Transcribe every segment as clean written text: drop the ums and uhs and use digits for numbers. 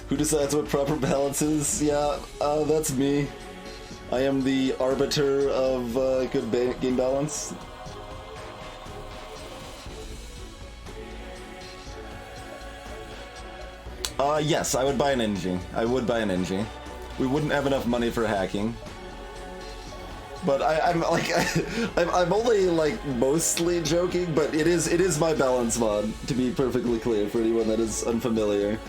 Who decides what proper balance is? Yeah, that's me. I am the arbiter of good game balance. Yes, I would buy an NG. I would buy an NG. We wouldn't have enough money for hacking. But I'm like, I'm only like mostly joking, but it is my balance mod, to be perfectly clear for anyone that is unfamiliar.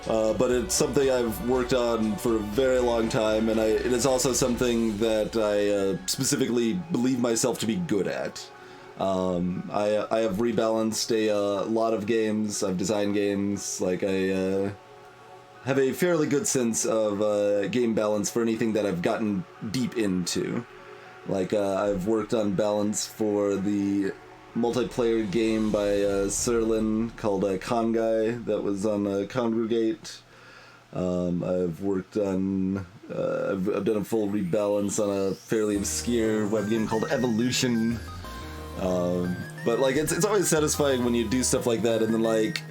But it's something I've worked on for a very long time, and it is also something that I specifically believe myself to be good at. I have rebalanced a lot of games. I've designed games. Like I have a fairly good sense of game balance for anything that I've gotten deep into. Like, I've worked on balance for the multiplayer game by Serlin called Conguy that was on Congregate. I've worked on... I've done a full rebalance on a fairly obscure web game called Evolution. But, like, it's always satisfying when you do stuff like that, and then, like,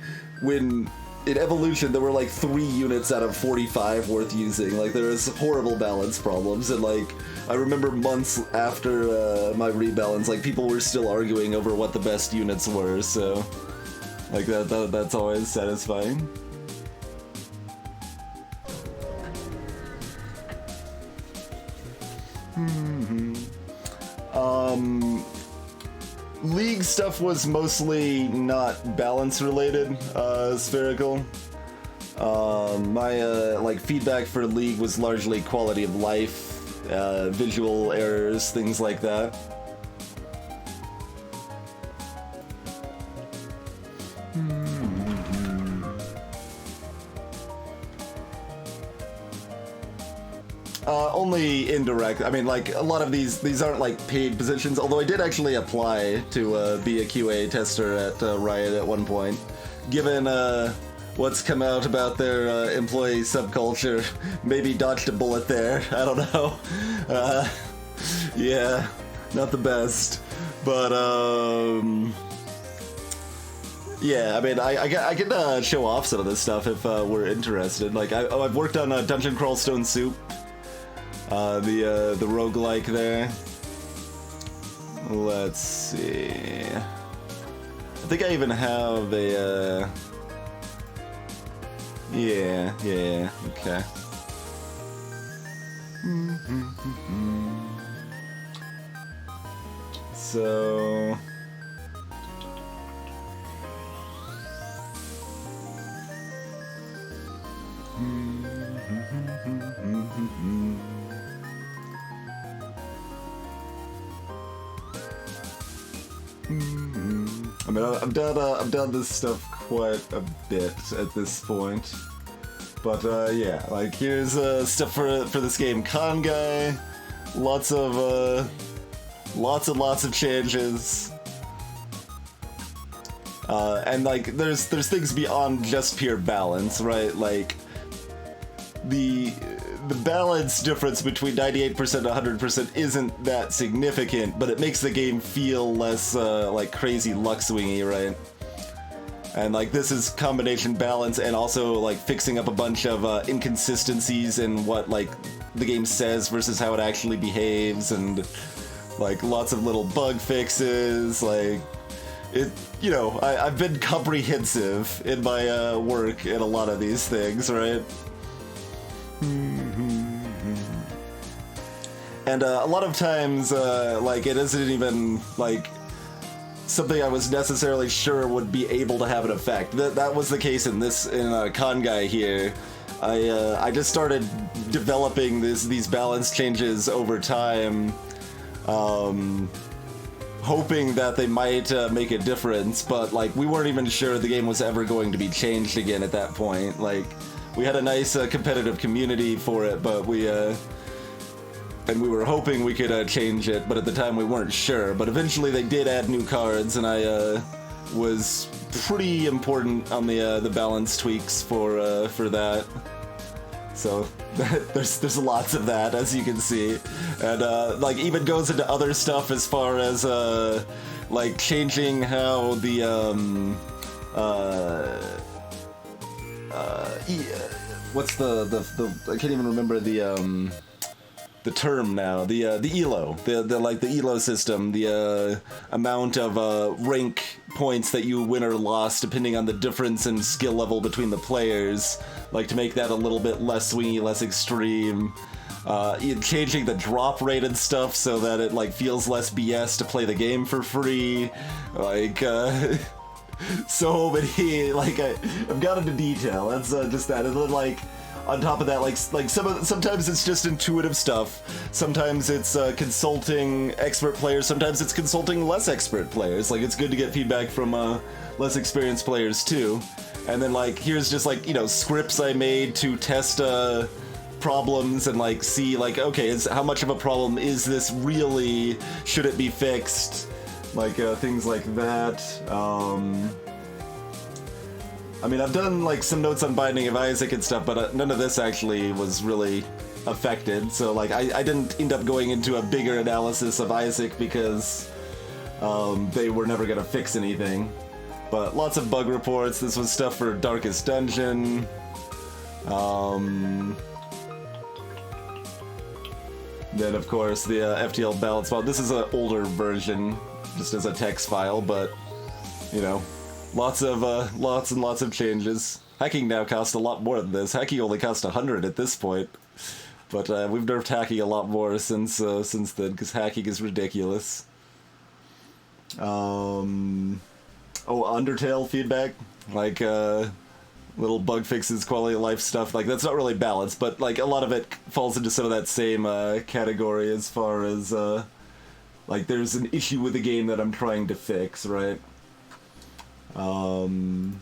when... In Evolution, there were like 3 units out of 45 worth using. Like, there was horrible balance problems, and like, I remember months after my rebalance, like, people were still arguing over what the best units were, so... Like, that's always satisfying. League stuff was mostly not balance related, spherical. My like feedback for League was largely quality of life, visual errors, things like that. Only indirect. I mean, like, a lot of these aren't, like, paid positions, although I did actually apply to be a QA tester at Riot at one point. Given what's come out about their employee subculture, maybe dodged a bullet there. I don't know. Yeah, not the best. But, yeah, I mean, I can show off some of this stuff if we're interested. Like, I've worked on Dungeon Crawl Stone Soup. The roguelike there. Let's see. I think I even have a, yeah, okay. So... I mean, I've done this stuff quite a bit at this point, but yeah, like here's stuff for this game. Conguy, lots and lots of changes, and like there's things beyond just pure balance, right? Like the balance difference between 98% and 100% isn't that significant, but it makes the game feel less like crazy luck swingy, right? And like this is combination balance and also like fixing up a bunch of inconsistencies in what like the game says versus how it actually behaves, and like lots of little bug fixes. Like it, you know, I've been comprehensive in my work in a lot of these things, right? And a lot of times, like, it isn't even, like, something I was necessarily sure would be able to have an effect. That was the case in Conguy here. I just started developing these balance changes over time, hoping that they might make a difference, but, like, we weren't even sure the game was ever going to be changed again at that point. Like, we had a nice competitive community for it, but we were hoping we could change it, but at the time we weren't sure. But eventually they did add new cards, and I was pretty important on the balance tweaks for that. So there's lots of that, as you can see, and like even goes into other stuff as far as like changing how the what's the I can't even remember the term now. The elo, the like the elo system, the amount of rank points that you win or lost depending on the difference in skill level between the players, like to make that a little bit less swingy, less extreme. Changing the drop rate and stuff so that it like feels less BS to play the game for free, like so many, like I've got into detail. That's just that, and then like on top of that, like sometimes it's just intuitive stuff. Sometimes it's consulting expert players. Sometimes it's consulting less expert players. Like it's good to get feedback from less experienced players too. And then like here's just like, you know, scripts I made to test problems and like see like, okay, how much of a problem is this really? Should it be fixed? Like things like that. I mean, I've done like some notes on Binding of Isaac and stuff, but none of this actually was really affected. So like I didn't end up going into a bigger analysis of Isaac because they were never gonna fix anything. But lots of bug reports. This was stuff for Darkest Dungeon. Then of course the FTL balance file. This is an older version, just as a text file, but you know, lots and lots of changes. Hacking now costs a lot more than this. Hacking only costs 100 at this point, but we've nerfed hacking a lot more since then, because hacking is ridiculous. Oh, Undertale feedback, like little bug fixes, quality of life stuff. Like that's not really balanced, but like a lot of it falls into some of that same category as far as like there's an issue with the game that I'm trying to fix, right? Dungeon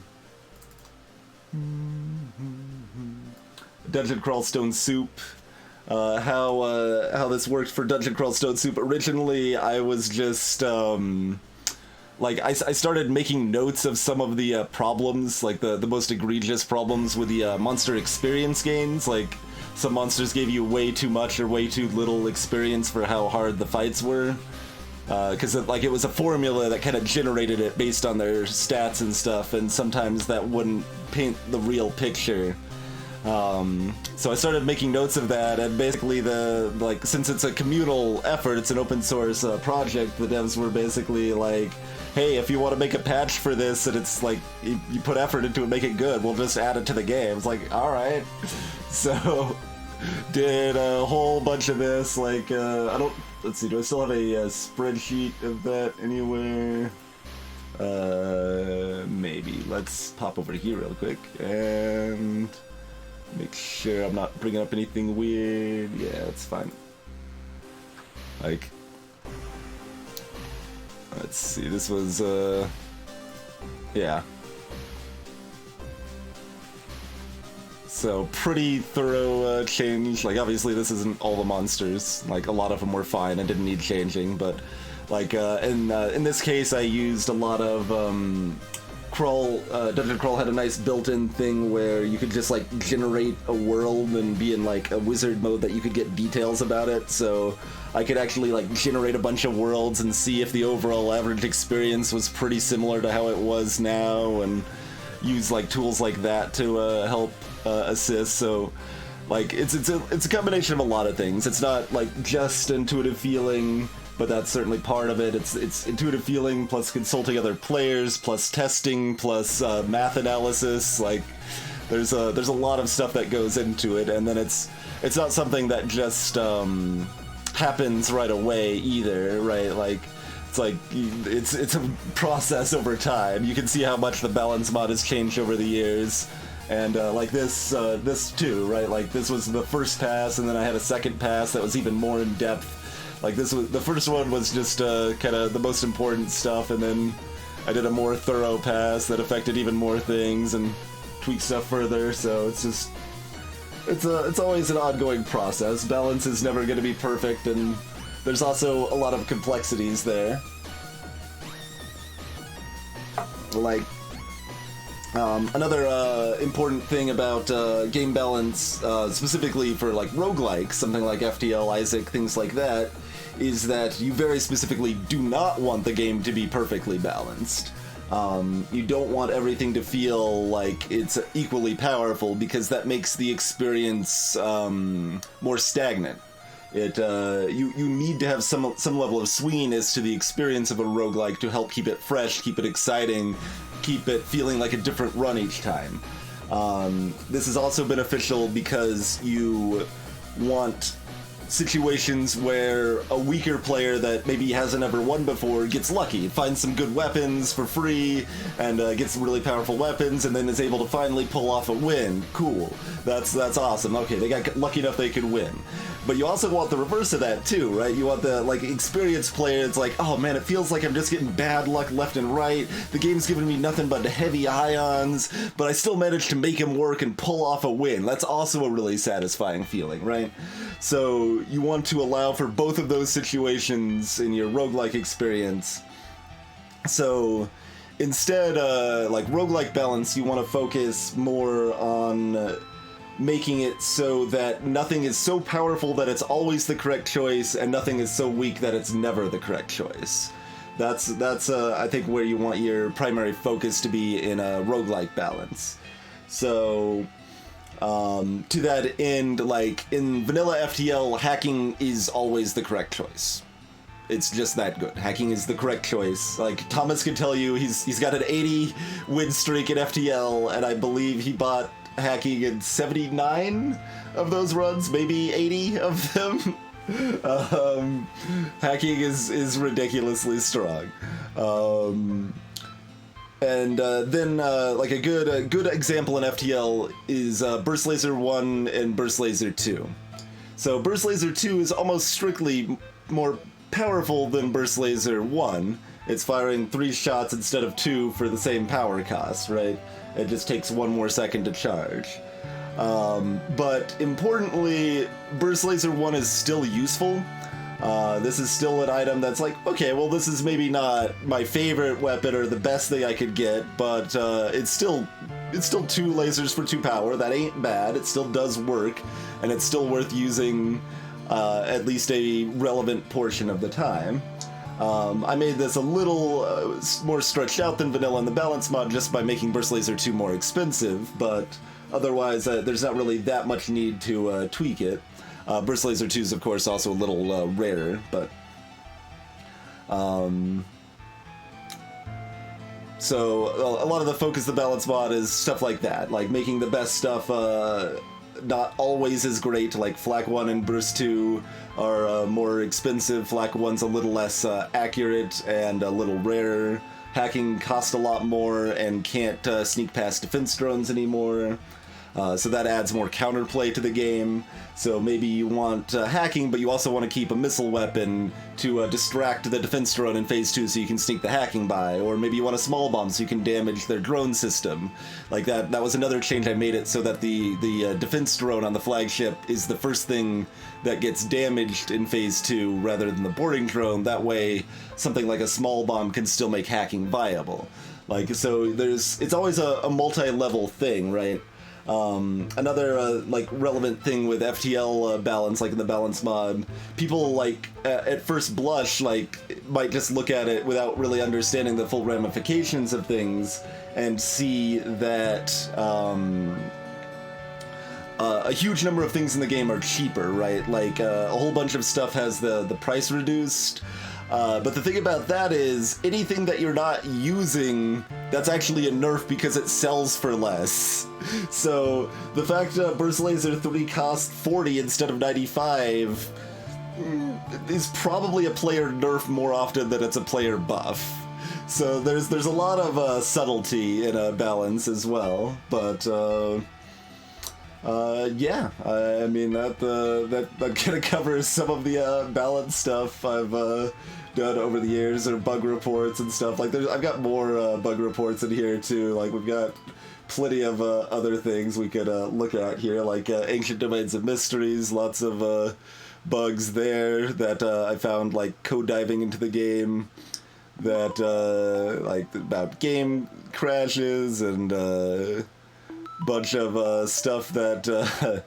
Crawl Stone Soup. How this worked for Dungeon Crawl Stone Soup. Originally, I was just like I started making notes of some of the problems, like the most egregious problems with the monster experience gains. Like some monsters gave you way too much or way too little experience for how hard the fights were. Because it was a formula that kind of generated it based on their stats and stuff, and sometimes that wouldn't paint the real picture. So I started making notes of that, and basically since it's a communal effort, it's an open source project, the devs were basically like, hey, if you want to make a patch for this and it's like you put effort into it, make it good, we'll just add it to the game. It's like, alright. So did a whole bunch of this, like let's see, do I still have a spreadsheet of that anywhere? Maybe. Let's pop over here real quick and make sure I'm not bringing up anything weird. Yeah, it's fine. Like, let's see, this was, yeah. So, pretty thorough change. Like, obviously this isn't all the monsters. Like, a lot of them were fine and didn't need changing, but, like, in this case I used a lot of, Dungeon Crawl had a nice built-in thing where you could just, like, generate a world and be in, like, a wizard mode that you could get details about it, so I could actually, like, generate a bunch of worlds and see if the overall average experience was pretty similar to how it was now, and use, like, tools like that to help assist. So like it's a combination of a lot of things. It's not like just intuitive feeling, but that's certainly part of it. It's intuitive feeling plus consulting other players plus testing plus math analysis. Like there's a lot of stuff that goes into it, and then it's not something that just happens right away either, right? Like it's a process over time. You can see how much the balance mod has changed over the years. And like this too, right? Like this was the first pass, and then I had a second pass that was even more in depth. Like this was the first one was just kind of the most important stuff, and then I did a more thorough pass that affected even more things and tweaked stuff further. So it's just it's always an ongoing process. Balance is never going to be perfect, and there's also a lot of complexities there. Like. Another important thing about game balance, specifically for like roguelikes, something like FTL, Isaac, things like that, is that you very specifically do not want the game to be perfectly balanced. You don't want everything to feel like it's equally powerful, because that makes the experience more stagnant. You need to have some level of swinginess to the experience of a roguelike to help keep it fresh, keep it exciting, keep it feeling like a different run each time. This is also beneficial because you want situations where a weaker player that maybe hasn't ever won before gets lucky, finds some good weapons for free, and gets some really powerful weapons, and then is able to finally pull off a win. Cool. That's awesome. Okay, they got lucky enough they could win. But you also want the reverse of that too, right? You want the experienced player. It's like, oh man, it feels like I'm just getting bad luck left and right. The game's giving me nothing but heavy ions, but I still managed to make him work and pull off a win. That's also a really satisfying feeling, right? So you want to allow for both of those situations in your roguelike experience. So instead, roguelike balance, you want to focus more on making it so that nothing is so powerful that it's always the correct choice, and nothing is so weak that it's never the correct choice. That's I think where you want your primary focus to be in a roguelike balance. So to that end, like in vanilla FTL, hacking is always the correct choice. It's just that good. Hacking is the correct choice. Like, Thomas can tell you, he's got an 80 win streak in FTL, and I believe he bought hacking in 79 of those runs, maybe 80 of them. Hacking is ridiculously strong. Then a good example in FTL is Burst Laser 1 and Burst Laser 2. So Burst Laser 2 is almost strictly more powerful than Burst Laser 1. It's firing 3 shots instead of 2 for the same power cost, right? It just takes 1 more second to charge. But importantly, Burst Laser 1 is still useful. This is still an item that's like, okay, well, this is maybe not my favorite weapon or the best thing I could get, but it's still 2 lasers for 2 power. That ain't bad. It still does work, and it's still worth using at least a relevant portion of the time. I made this a little more stretched out than vanilla in the balance mod just by making Burst Laser 2 more expensive, but otherwise there's not really that much need to tweak it. Burst Laser 2 is, of course, also a little rarer, but so a lot of the focus of the balance mod is stuff like that, like making the best stuff not always as great. Like Flak 1 and Burst 2 are more expensive. Flak 1's a little less accurate and a little rarer. Hacking costs a lot more and can't sneak past defense drones anymore. So that adds more counterplay to the game. So maybe you want hacking, but you also want to keep a missile weapon to distract the defense drone in Phase 2 so you can sneak the hacking by. Or maybe you want a small bomb so you can damage their drone system. Like that was another change. I made it so that the defense drone on the flagship is the first thing that gets damaged in Phase 2 rather than the boarding drone. That way, something like a small bomb can still make hacking viable. Like, so it's always a multi-level thing, right? Another relevant thing with FTL balance, like in the balance mod, people at first blush might just look at it without really understanding the full ramifications of things and see that a huge number of things in the game are cheaper, right? Like a whole bunch of stuff has the price reduced. But the thing about that is, anything that you're not using, that's actually a nerf because it sells for less. So the fact that Burst Laser 3 costs 40 instead of 95 is probably a player nerf more often than it's a player buff. So there's a lot of subtlety in a balance as well, but yeah, I mean that kind of covers some of the balance stuff I've done over the years, or bug reports and stuff. Like I've got more bug reports in here too. Like we've got plenty of other things we could look at here, like Ancient Domains of Mysteries. Lots of bugs there that I found, like code diving into the game, that like about game crashes and bunch of stuff that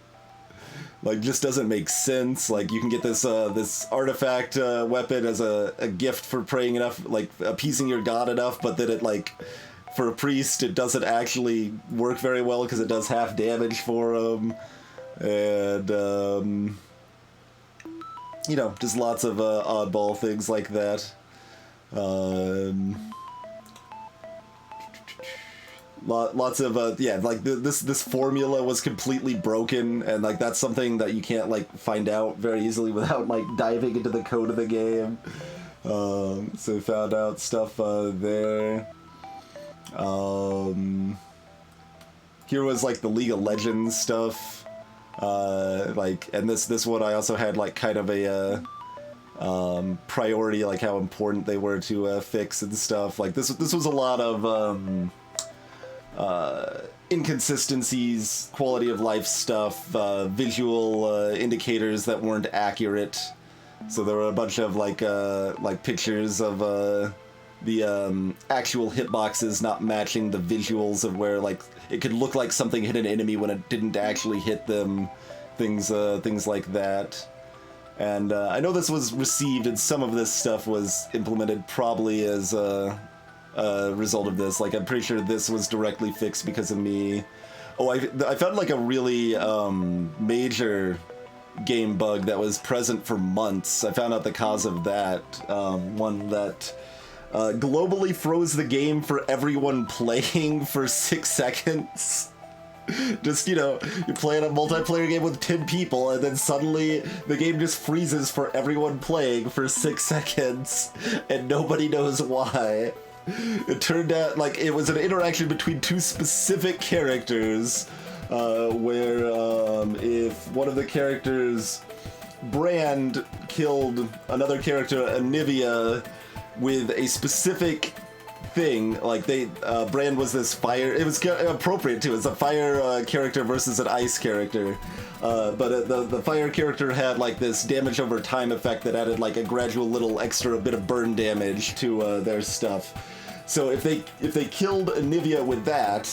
like just doesn't make sense. Like you can get this this artifact weapon as a gift for praying enough, like appeasing your god enough, but then it like for a priest it doesn't actually work very well because it does half damage for him, and you know, just lots of oddball things like that. Lots of yeah, like this formula was completely broken, and like that's something that you can't like find out very easily without like diving into the code of the game. So found out stuff there. Here was like the League of Legends stuff, like, and this one I also had like kind of a priority, like how important they were to fix and stuff. Like this was a lot of inconsistencies, quality of life stuff, visual indicators that weren't accurate. So there were a bunch of like pictures of the actual hitboxes not matching the visuals of where like it could look like something hit an enemy when it didn't actually hit them. Things like that. And I know this was received, and some of this stuff was implemented probably as a result of this. Like, I'm pretty sure this was directly fixed because of me. Oh, I found like a really major game bug that was present for months. I found out the cause of that. One that globally froze the game for everyone playing for 6 seconds. Just, you know, you're playing a multiplayer game with 10 people, and then suddenly the game just freezes for everyone playing for 6 seconds, and nobody knows why. It turned out like it was an interaction between 2 specific characters, where if one of the characters, Brand, killed another character, Anivia, with a specific thing, like Brand was this fire, it was appropriate too, it's a fire character versus an ice character, but the fire character had like this damage over time effect that added like a gradual little extra bit of burn damage to their stuff. So if they killed Anivia with that,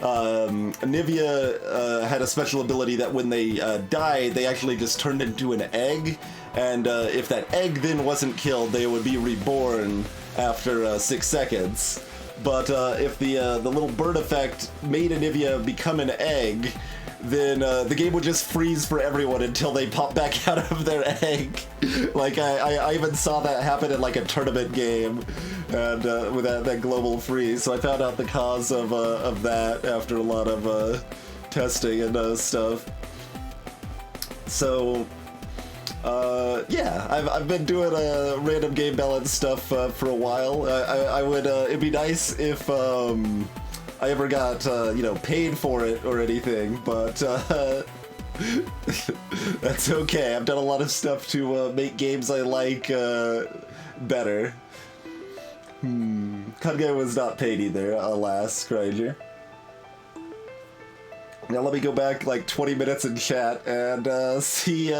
Anivia had a special ability that when they died, they actually just turned into an egg, and if that egg then wasn't killed, they would be reborn after 6 seconds. But if the little bird effect made Anivia become an egg, then the game would just freeze for everyone until they pop back out of their egg. Like I even saw that happen in like a tournament game, and with that global freeze. So I found out the cause of that after a lot of testing and stuff. So yeah, I've been doing random game balance stuff for a while. I would it'd be nice if I ever got you know, paid for it or anything, but that's okay. I've done a lot of stuff to make games I like better. Kage was not paid either, alas, Cranger. Now let me go back like 20 minutes in chat and see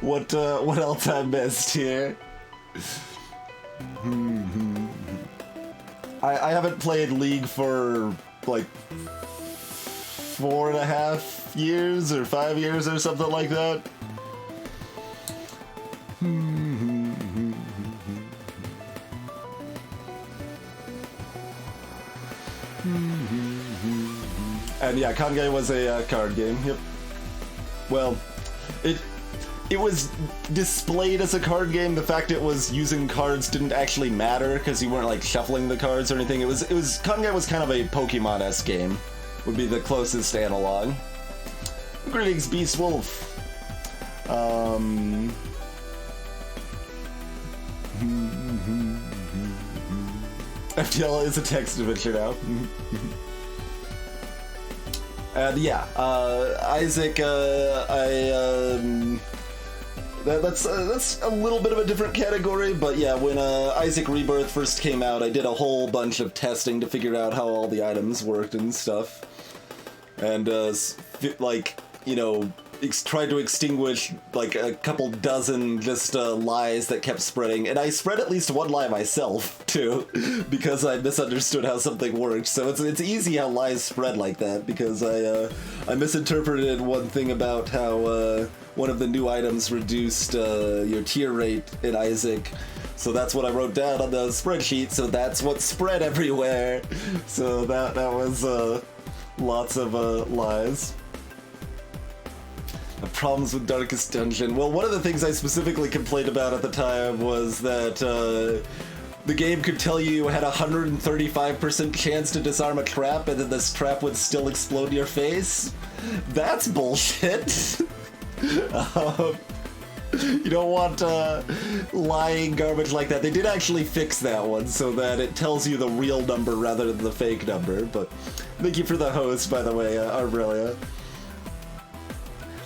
what else I missed here. I haven't played League for like 4.5 years or 5 years or something like that. And yeah, Kage was a card game. Yep. Well, it was displayed as a card game. The fact it was using cards didn't actually matter because you weren't like shuffling the cards or anything. It was Kage was kind of a Pokemon-esque game. Would be the closest analog. Greetings, Beast Wolf. FTL is a text adventure now. And yeah, Isaac, that's a little bit of a different category, but yeah, when Isaac Rebirth first came out, I did a whole bunch of testing to figure out how all the items worked and stuff. And like, you know, tried to extinguish like a couple dozen just lies that kept spreading, and I spread at least one lie myself too, because I misunderstood how something worked. So it's easy how lies spread like that, because I misinterpreted one thing about how one of the new items reduced your tier rate in Isaac. So that's what I wrote down on the spreadsheet, so that's what spread everywhere. So that was lots of lies. The problems with Darkest Dungeon. Well, one of the things I specifically complained about at the time was that the game could tell you had a 135% chance to disarm a trap, and then this trap would still explode in your face. That's bullshit. You don't want lying garbage like that. They did actually fix that one so that it tells you the real number rather than the fake number, but thank you for the host, by the way, Arbrelia.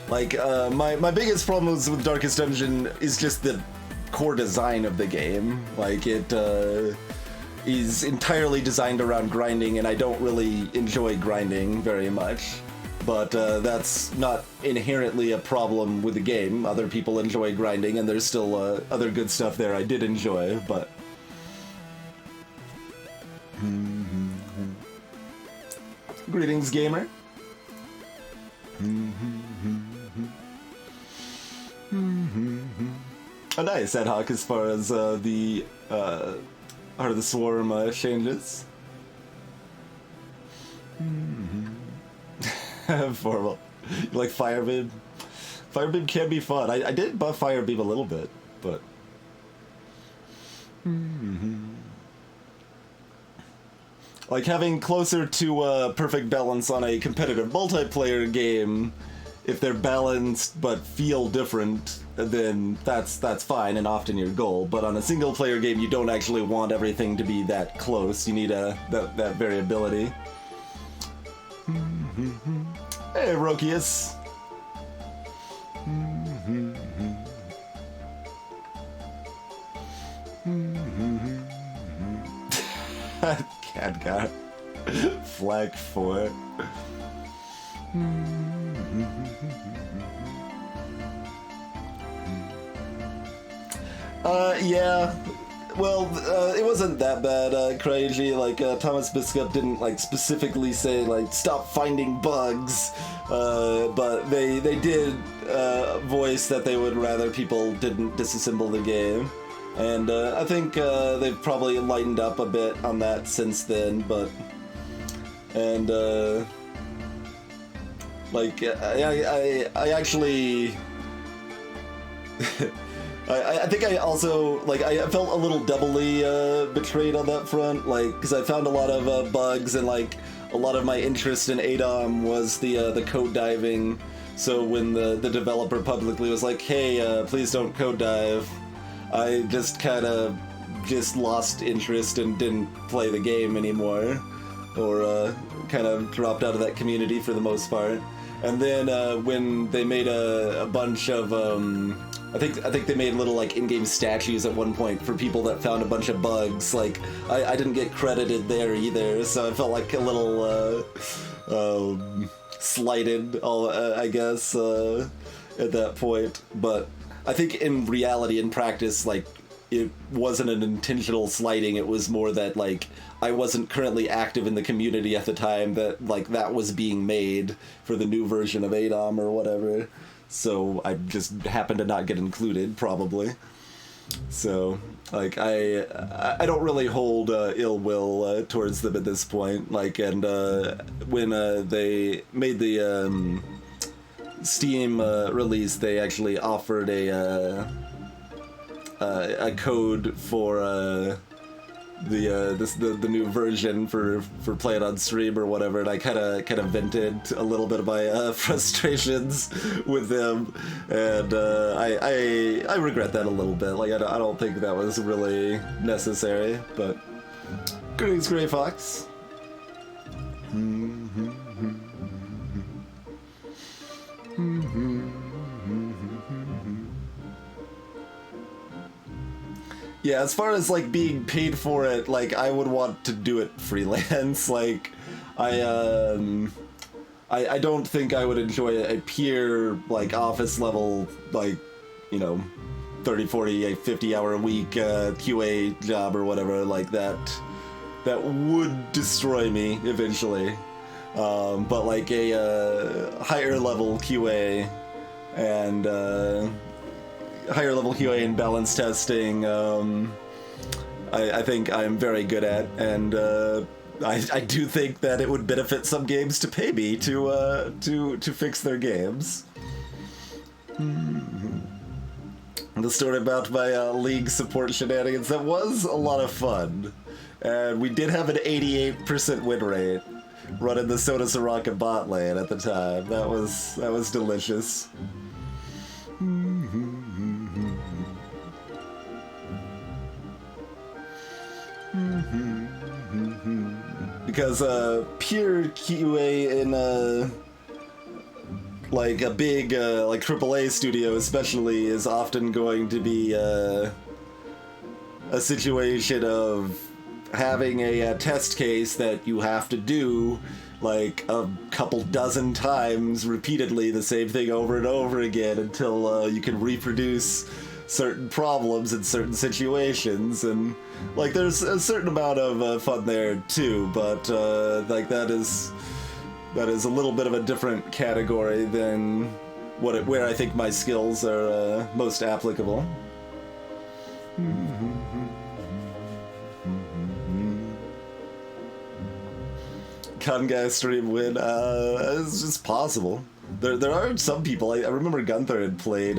Like, my biggest problems with Darkest Dungeon is just the core design of the game. Like, it is entirely designed around grinding, and I don't really enjoy grinding very much. But that's not inherently a problem with the game. Other people enjoy grinding, and there's still other good stuff there I did enjoy, but... Greetings, gamer. Oh, nice, Ad Hoc, as far as the Heart of the Swarm changes. Formal. You like Firebeam? Firebeam can be fun. I did buff Firebeam a little bit, but... Like, having closer to a perfect balance on a competitive multiplayer game, if they're balanced but feel different, then that's fine and often your goal. But on a single player game, you don't actually want everything to be that close. You need that variability. Hey, Rokius. Khadgar. Flag 4. Yeah. Well, it wasn't that bad, Crazy. Like, Thomas Biscup didn't, like, specifically say, like, stop finding bugs, but they did voice that they would rather people didn't disassemble the game. And I think they've probably lightened up a bit on that since then, but... And, like, I actually... I think I also, like, I felt a little doubly betrayed on that front, like, because I found a lot of bugs, and, like, a lot of my interest in ADOM was the code diving. So when the developer publicly was like, hey, please don't code dive, I just kind of just lost interest and didn't play the game anymore, or kind of dropped out of that community for the most part. And then when they made a bunch of... I think they made little, like, in-game statues at one point for people that found a bunch of bugs. Like, I didn't get credited there either, so I felt like a little slighted, I guess, at that point. But I think in reality, in practice, like, it wasn't an intentional slighting. It was more that, like, I wasn't currently active in the community at the time that, like, that was being made for the new version of ADOM or whatever. So I just happened to not get included, probably. So, like, I don't really hold ill will towards them at this point. Like, and when they made the Steam release, they actually offered a code for the new version for play it on stream or whatever, and I kind of vented a little bit of my frustrations with them, and I regret that a little bit. Like, I don't think that was really necessary, but greetings, Gray Fox. Yeah, as far as, like, being paid for it, like, I would want to do it freelance. Like, I don't think I would enjoy a pure, like, office level, like, you know, 30, 40, 50 hour a week QA job or whatever like that. That would destroy me eventually. But like a higher level QA and higher level QA and balance testing, I think I'm very good at, and I do think that it would benefit some games to pay me to fix their games. The story about my League support shenanigans, that was a lot of fun, and we did have an 88% win rate running the Soda Soraka bot lane at the time. That was delicious. Because pure QA in like a big like AAA studio especially is often going to be a situation of having a test case that you have to do like a couple dozen times repeatedly, the same thing over and over again until you can reproduce certain problems in certain situations. And like there's a certain amount of fun there too, but like that is a little bit of a different category than where I think my skills are most applicable. Conguy stream win, it's just possible. There are some people, I remember Gunther had played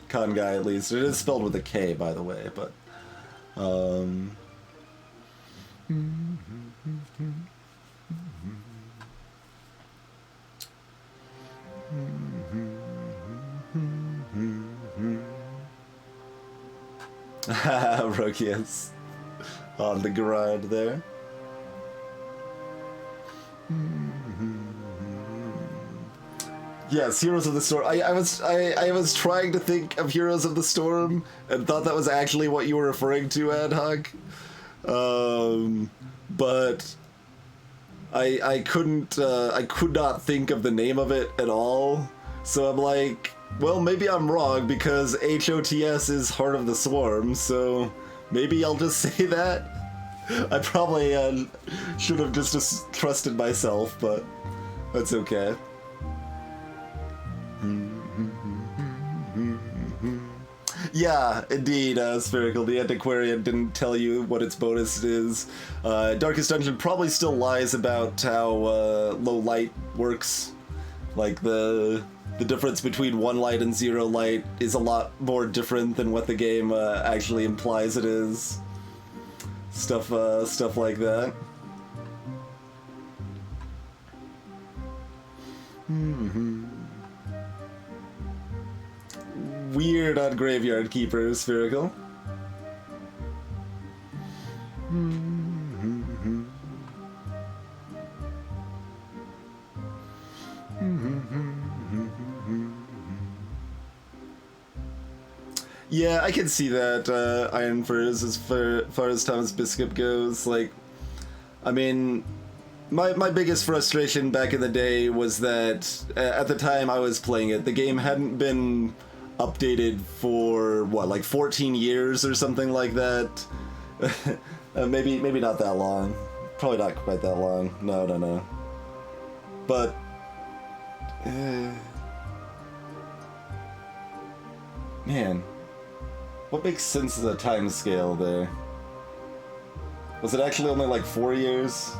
Conguy at least. It is spelled with a K, by the way, but Rokius on the grind there. Yes, Heroes of the Storm. I was trying to think of Heroes of the Storm and thought that was actually what you were referring to, Ad Hoc. But I could not think of the name of it at all. So I'm like, well, maybe I'm wrong because HOTS is Heart of the Swarm, so maybe I'll just say that. I probably should have just trusted myself, but that's okay. Yeah, indeed, Spherical. The Antiquarian didn't tell you what its bonus is. Darkest Dungeon probably still lies about how low light works. Like the difference between 1 light and 0 light is a lot more different than what the game actually implies it is. Stuff like that. Weird on Graveyard Keeper, Spherical. Yeah, I can see that, Iron Furs, as far as Thomas Biscup goes. Like, I mean, my biggest frustration back in the day was that, at the time I was playing it, the game hadn't been updated for, what, like 14 years or something like that? maybe not that long. Probably not quite that long. No. But... man. What makes sense as a time scale there? Was it actually only like 4 years?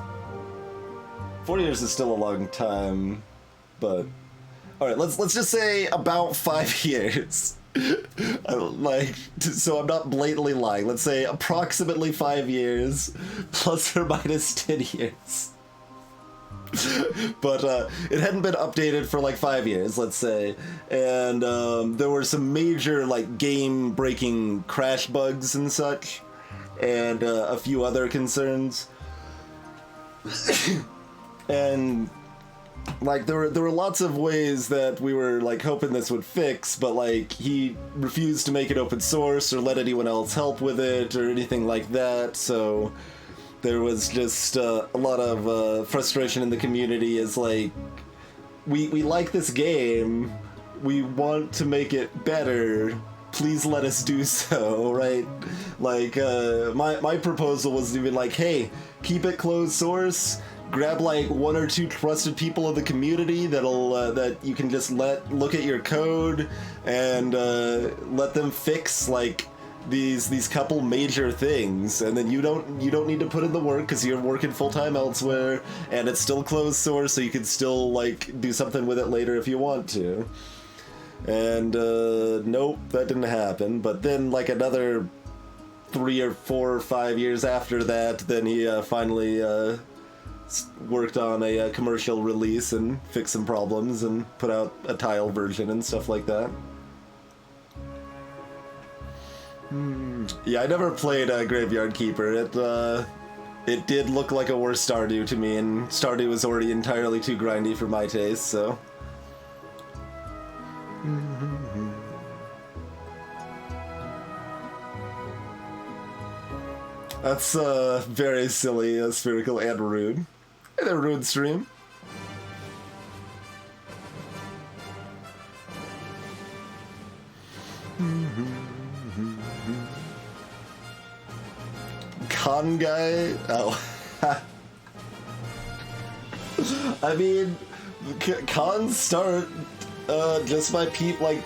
4 years is still a long time, but... Alright, let's just say about 5 years. Like, so I'm not blatantly lying. Let's say approximately 5 years, plus or minus 10 years. But it hadn't been updated for like 5 years, let's say, and there were some major like game-breaking crash bugs and such, and a few other concerns. And like there were lots of ways that we were like hoping this would fix, but like he refused to make it open source or let anyone else help with it or anything like that, so there was just a lot of frustration in the community as like we like this game, we want to make it better, please let us do so, right? Like, my proposal was to be like, hey, keep it closed source, grab like 1 or 2 trusted people of the community that'll that you can just look at your code and let them fix like these couple major things, and then you don't need to put in the work because you're working full-time elsewhere, and it's still closed source, so you can still like do something with it later if you want to. And nope, that didn't happen. But then like another 3 or 4 or 5 years after that, then he finally worked on a commercial release and fixed some problems and put out a tile version and stuff like that. Yeah, I never played Graveyard Keeper. It did look like a worse Stardew to me, and Stardew was already entirely too grindy for my taste, so... That's very silly, Spherical and Rude. Hey there, Rude Stream. Con guy? Oh. I mean, cons start just by people, like,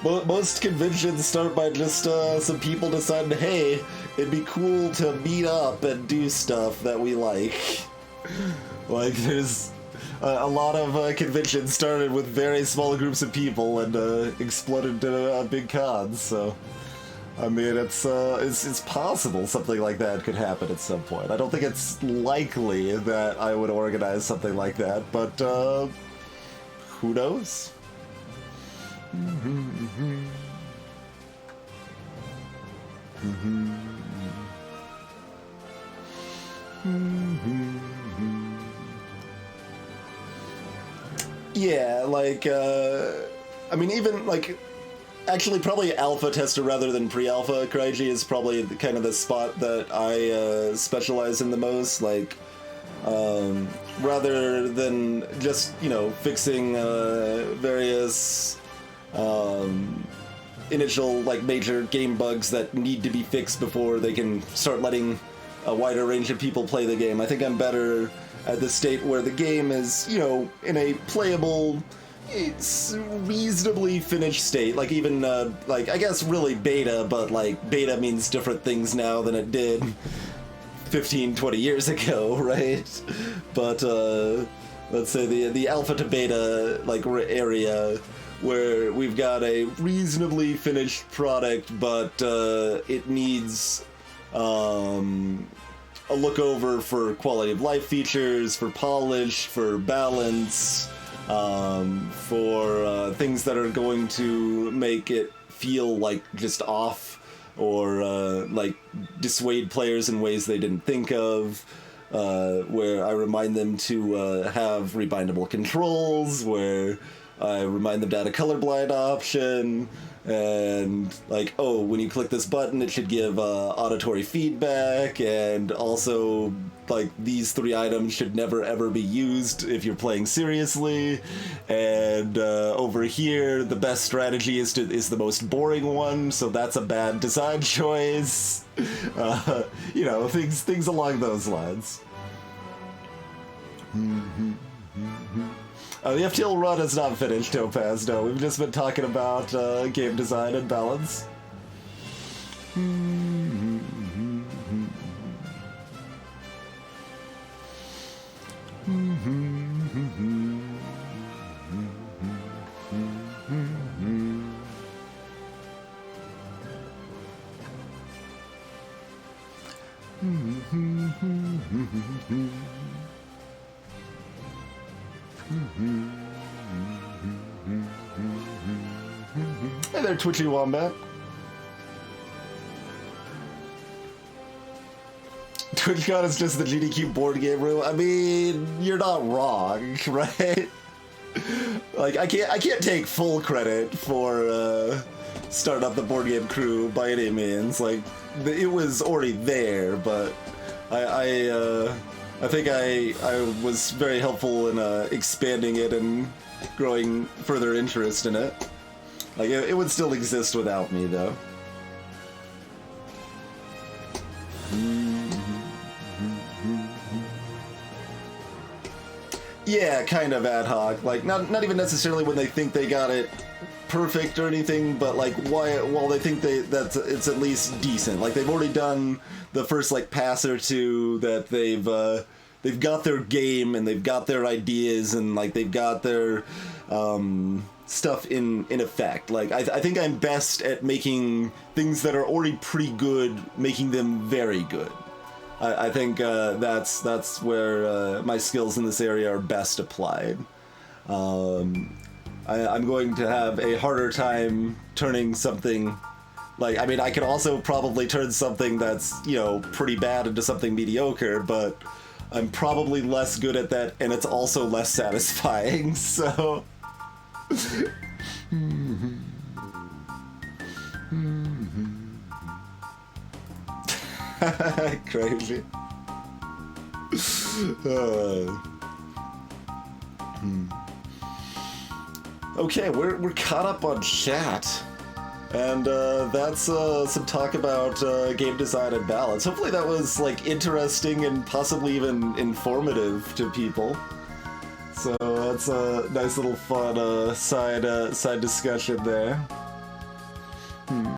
most conventions start by just some people deciding, hey, it'd be cool to meet up and do stuff that we like. Like, there's a lot of conventions started with very small groups of people and exploded into big cons, so... I mean, it's possible something like that could happen at some point. I don't think it's likely that I would organize something like that, but who knows? Yeah, like, I mean, even, like, actually probably alpha tester rather than pre-alpha, Cryg is probably kind of the spot that I specialize in the most, like, rather than just, you know, fixing various initial, like, major game bugs that need to be fixed before they can start letting a wider range of people play the game. I think I'm better at the state where the game is, you know, in a playable, it's reasonably finished state. Like, even, like, I guess really beta, but, like, beta means different things now than it did 15, 20 years ago, right? But, let's say the alpha to beta, like, area where we've got a reasonably finished product, but, it needs, a look over for quality of life features, for polish, for balance, for things that are going to make it feel like just off, or like dissuade players in ways they didn't think of, where I remind them to have rebindable controls, where I remind them to add a colorblind option, and like, oh, when you click this button it should give auditory feedback, and also like these 3 items should never ever be used if you're playing seriously, and over here the best strategy is the most boring one, so that's a bad design choice. You know, things along those lines. The FTL run is not finished, Topaz. No, we've just been talking about game design and balance. Hey there, Twitchy Wombat. TwitchCon is just the GDQ board game room. I mean, you're not wrong, right? Like, I can't take full credit for starting up the board game crew by any means. Like, it was already there, but I I think I was very helpful in expanding it and growing further interest in it. Like, it would still exist without me, though. Yeah, kind of ad hoc. Like, not even necessarily when they think they got it perfect or anything, but like while they think that it's at least decent. Like, they've already done the first like pass or two, that they've got their game and they've got their ideas and like they've got their stuff in effect. Like, I think I'm best at making things that are already pretty good, making them very good. I think that's where my skills in this area are best applied. I'm going to have a harder time turning something, like, I mean, I can also probably turn something that's, you know, pretty bad into something mediocre, but I'm probably less good at that, and it's also less satisfying, so... Crazy. Okay, we're caught up on chat, and that's some talk about game design and balance. Hopefully that was like interesting and possibly even informative to people. So that's a nice little fun side discussion there.